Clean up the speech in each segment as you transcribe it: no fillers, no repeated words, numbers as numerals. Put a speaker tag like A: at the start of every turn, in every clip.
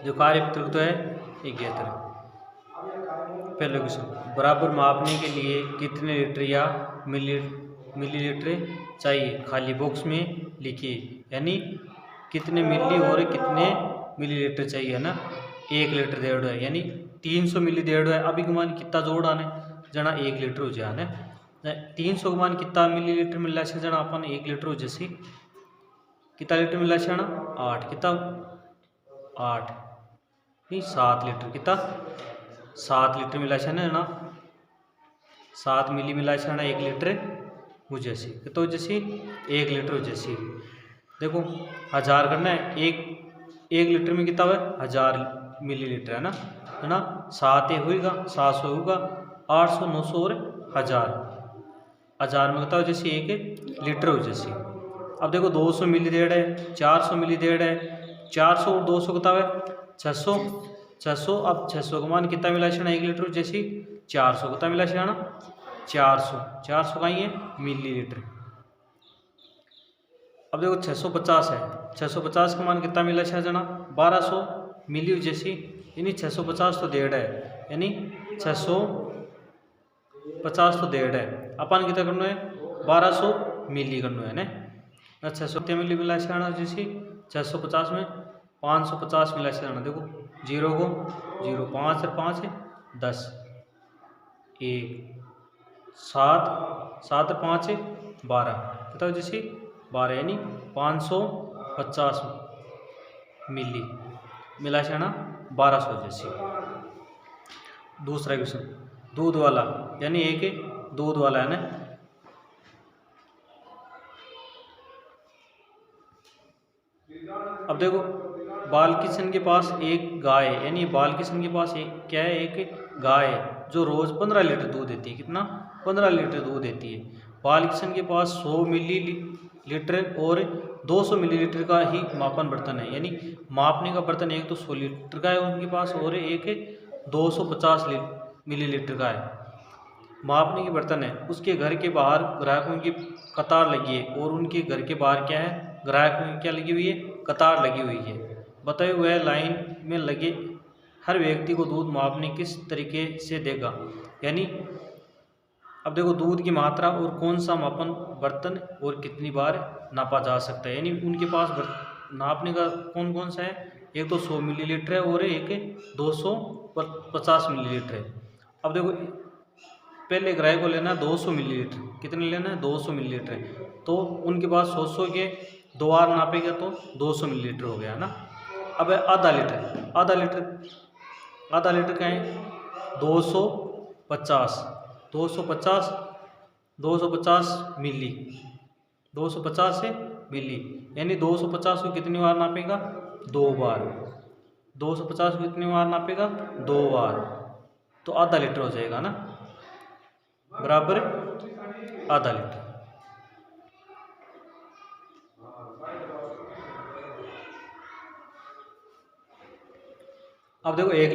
A: जो कार्य प्रतिरोध है ज्ञात। पहले क्वेश्चन, बराबर मापने के लिए कितने लीटर या मिलीलीटर चाहिए, खाली बॉक्स में लिखिए। यानी कितने मिली और कितने मिलीलीटर चाहिए, है ना। 1 लीटर देड़ है यानी 300 मिली देड़ है। अभी मान कितना जोड़ आने जना 1 लीटर हो जाए। 300 मान कितना मिलीलीटर मिला से जना अपन 1 लीटर हो जैसे कितना लीटर मिला से ना 8 कितना 8 नहीं 7 लीटर कितना 7 लीटर मिला से ना 7 मिली मिला से ना 1 लीटर हो जैसी तो जैसी 1 लीटर हो जैसी। देखो 1000 करना है, एक लीटर में कितना है 1000 मिलीलीटर है ना 7 होगा 700 होगा 800 900 और 1000 में कितना हो जैसी 1 लीटर हो जैसी। अब देखो 200 मिली देड़ है 400 मिली देड़ है 400 और 200 कितना है 600। अब 600 का मान कितना मिला है 1 लीटर जैसी 400 कितना मिला है 400 का ही है मिलीलीटर। अब देखो 650 है 650 का मान कितना मिला है जना 1200 मिली जैसी यानी 650 तो देड़ है यानी 650 तो देड़ है। अपन कितना करना है 1200 मिली करना है ना 600 मिली मिला है जैसी 650 में 550 मिला है। देखो 0 को 0 5 और 5 है 10 1 7 7 और 5 है 12 बताओ जैसे 12 यानी 550 मिली मिला है ना 1200 जैसी। दूसरा क्वेश्चन, दूध वाला यानी एक दूध वाला है ना। अब देखो बालकिशन के पास एक गाय है यानी बालकिशन के पास एक क्या है एक गाय है जो रोज 15 लीटर दूध देती है। कितना 15 लीटर दूध देती है। बालकिशन के पास 100 मिलीलीटर और 200 मिलीलीटर का ही मापन बर्तन है यानी मापने का बर्तन एक तो 100 लीटर का है उनके पास और एक 250 मिलीलीटर का है मापने के बर्तन है। उसके घर के बाहर ग्राहकों की कतार लगी है और उनके घर के बाहर क्या है ग्राहकों की क्या लगी हुई है कतार लगी हुई है। बताए हुए लाइन में लगे हर व्यक्ति को दूध मापने किस तरीके से देगा। यानी अब देखो दूध की मात्रा और कौन सा मापन बर्तन और कितनी बार नापा जा सकता है। यानी उनके पास नापने का कौन कौन सा है एक तो 100 मिलीलीटर है और एक 250 मिलीलीटर है। अब देखो पहले ग्राहक को लेना है 200 मिलीलीटर कितने लेना है 200 मिलीलीटर तो उनके पास 100 के 2 बार नापेगा तो 200 मिलीलीटर हो गया ना। अब आधा लीटर क्या है 250 मिली 250 से मिली यानी 250 को कितनी बार नापेगा 2 बार 250 को कितनी बार नापेगा 2 बार तो आधा लीटर हो जाएगा ना बराबर आधा लीटर। अब देखो 1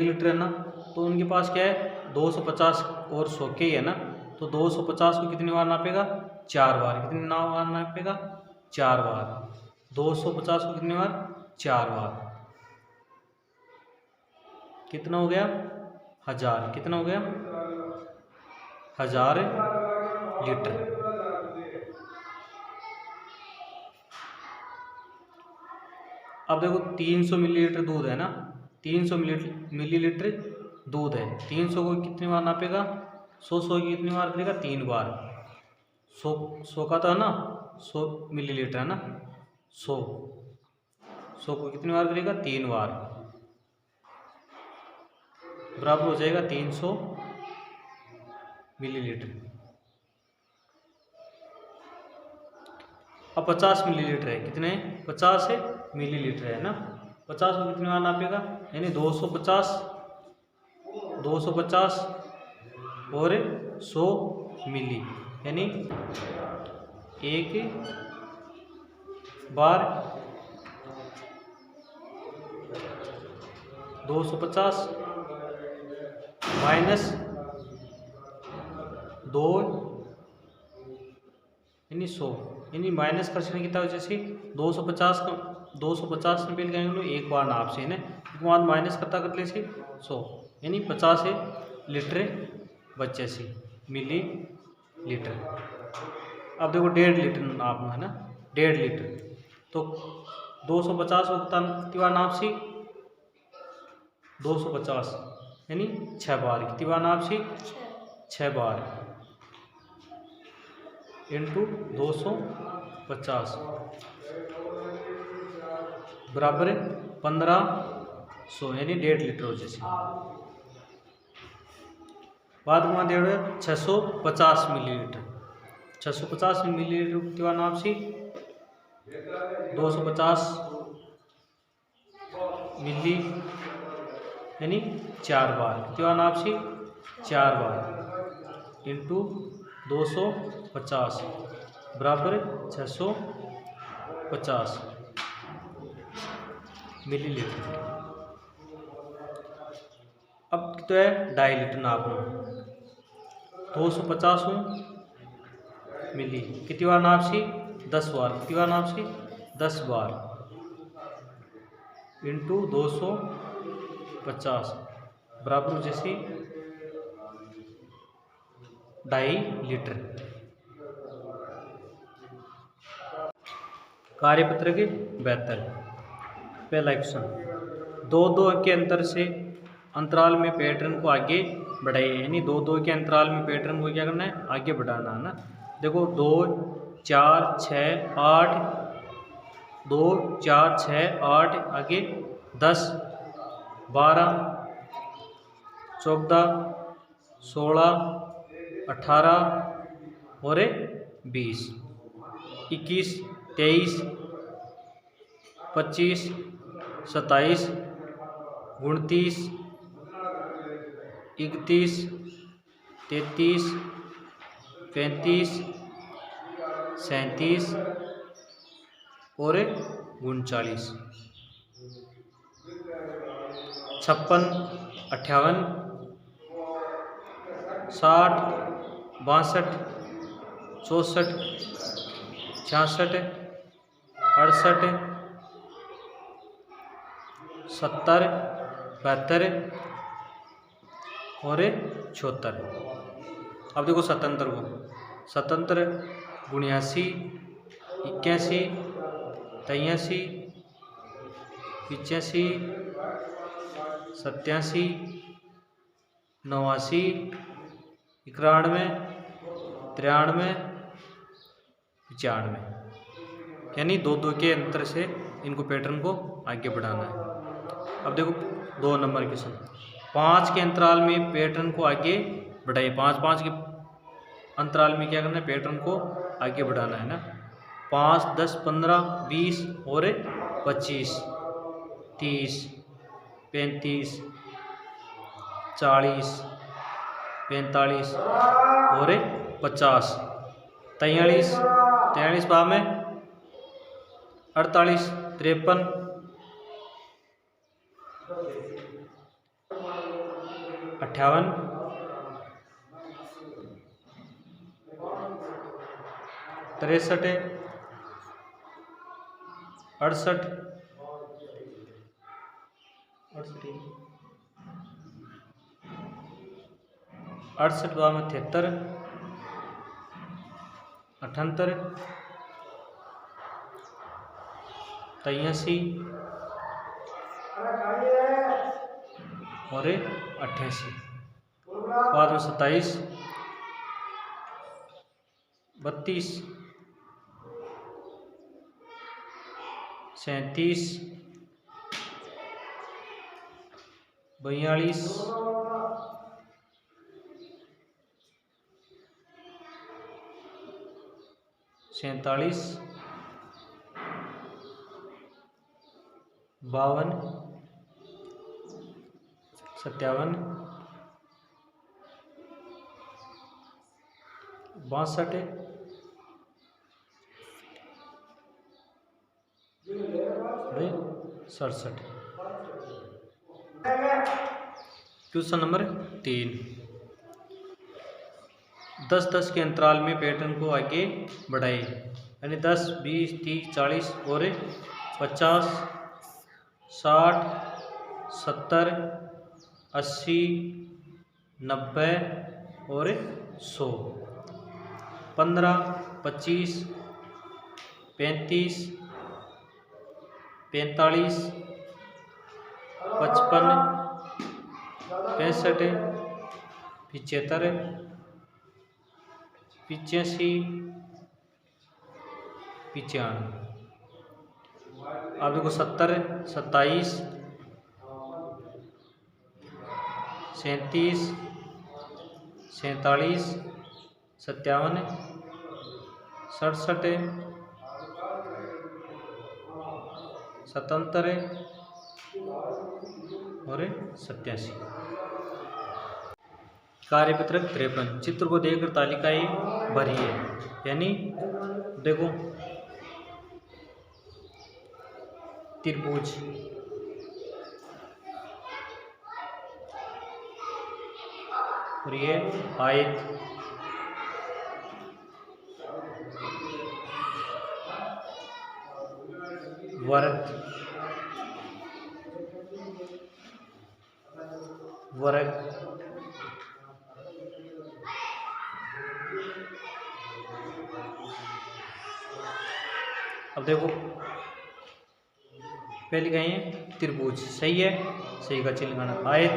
A: लीटर है ना तो उनके पास क्या है 250 और 100 के ही है ना तो 250 को कितनी बार नापेगा 4 बार कितनी बार नापेगा 4 बार 250 को कितनी बार 4 बार कितना हो गया 1000 कितना हो गया 1000 लीटर। अब देखो 300 मिलीलीटर दूध है ना 300 मिलीलीटर दूध है 300 को कितनी बार नापेगा 100 की कितनी बार करेगा 3 बार 100 का तो है ना 100 मिलीलीटर है ना 100 को कितनी बार करेगा 3 बार बराबर हो जाएगा 300 मिलीलीटर। अब 50 मिलीलीटर है कितने 50 है मिलीलीटर है ना 50 को कितनी बार नापेगा यानी 250 और 100 मिली यानी 1 बार 250 माइनस 2 यानी 100 यानी माइनस करने कितना हो जैसे 250 का 250 निपेल के एंगल एक बार नाप से ने बाद माइनस करता कर ले सी 100 यानी 50 लीटर बच्चे सी मिली लीटर। अब देखो 1.5 लीटर नापना है ना 1.5 लीटर तो 250 होता कितनी बार नाप सी 250 यानी 6 बार कितनी बार नाप सी 6 बार इंटू 250 बराबर 1500 यानी 1.5 लीटर हो जैसे। बाद में दे 650 मिलीलीटर 650 मिलीलीटर कितनी बार नाप सी 250 मिली यानी 4 बार कितनी बार नाप सी 4 बार इंटू 250 बराबर 650 मिलीलीटर। अब तो है 2.5 लीटर नापना 250 मिली कितनी बार नाप सी 10 बार कितनी बार नाप सी 10 बार इंटू 250 बराबर जैसे 2.5 लीटर। कार्यपत्र के 72 पहला क्वेश्चन 2-2 के अंतर से अंतराल में पैटर्न को आगे बढ़ाइए यानी 2-2 के अंतराल में पैटर्न को क्या करना है आगे बढ़ाना है ना। देखो 2 4 6 8 2 4 6 8 आगे 10 12 14 16 18 और 20 21 23 25 27 29 31 33 35 37 और 39 56 58 60 62 64 66 68 70 72 और 74। अब देखो 77 को 77 79 81 83 85 87 89 91 93 95 यानी 2-2 के अंतर से इनको पैटर्न को आगे बढ़ाना है। अब देखो 2 नंबर क्वेश्चन 5 के अंतराल में पैटर्न को आगे बढ़ाइए 5-5 के अंतराल में क्या करना है पैटर्न को आगे बढ़ाना है ना। 5 10 15 20 और 25 30 35 40 45 और 50 43 43 बाद में 48 53 58 63 68 68 बाद में 73 78 83 और 88 बाद में 27 32 37 42 47 52 57 62 67। क्वेश्चन नंबर 3 10-10 के अंतराल में पैटर्न को आगे बढ़ाइए यानी 10 20 30 40 और 50, 60, 70, 80, 90 और 100। 15, 25, 35, 45, 55, 65, 75, 85, 95। अब देखो 70, 27, 37, 47, 57, 67, 77 और 87। कार्यपत्रक 53। चित्र को देखकर तालिकाएं भरिए। यानी देखो त्रिभुज, और ये आयत, वर्ग, वर्ग, अब देखो पहले कहीं है त्रिभुज, सही है, सही का चिन्ह लगाना। आयत,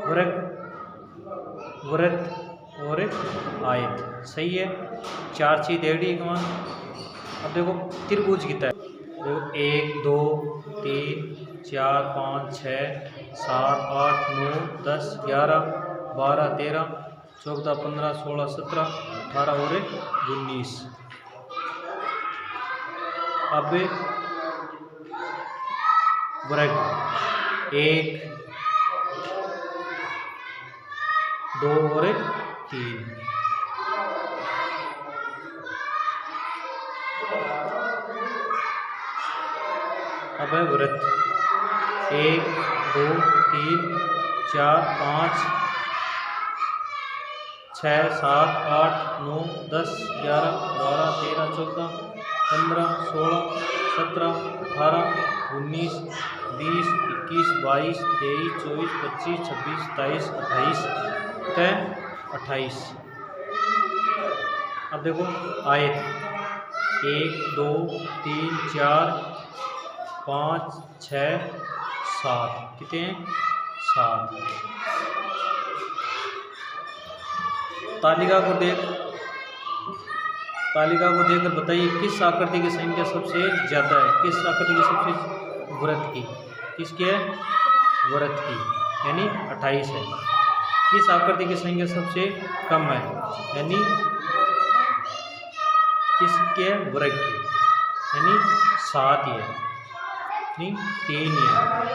A: वर्ग, वृत्त और आयत, सही है, 4 चीज एडी एक मान। अब देखो त्रिभुज कितना है, देखो 1 2 3 4 5 6 7 8 9 10 11 12 13 14 15 16 17 18 और 19। अब वर्ग 1 2 और 3। अब है वृत्त 1 2 3 4 5 6 7 8 9 10 11 12 13 14 15 16 17 18 19 20 21 22 23 24 25 26 27 28 28। अब देखो आयत 1 2 3 4 5 6 7, कितने हैं 7। तालिका को देखकर बताइए किस आकृति की संख्या सबसे ज्यादा है। किस आकृति की सबसे, वृत्त की, किसकी है, वृत्त की, यानी 28 है। किस आकृति की संख्या सबसे कम है, यानी किसके, वर्ग की, यानी 7 ही है, नहीं 3 ही है।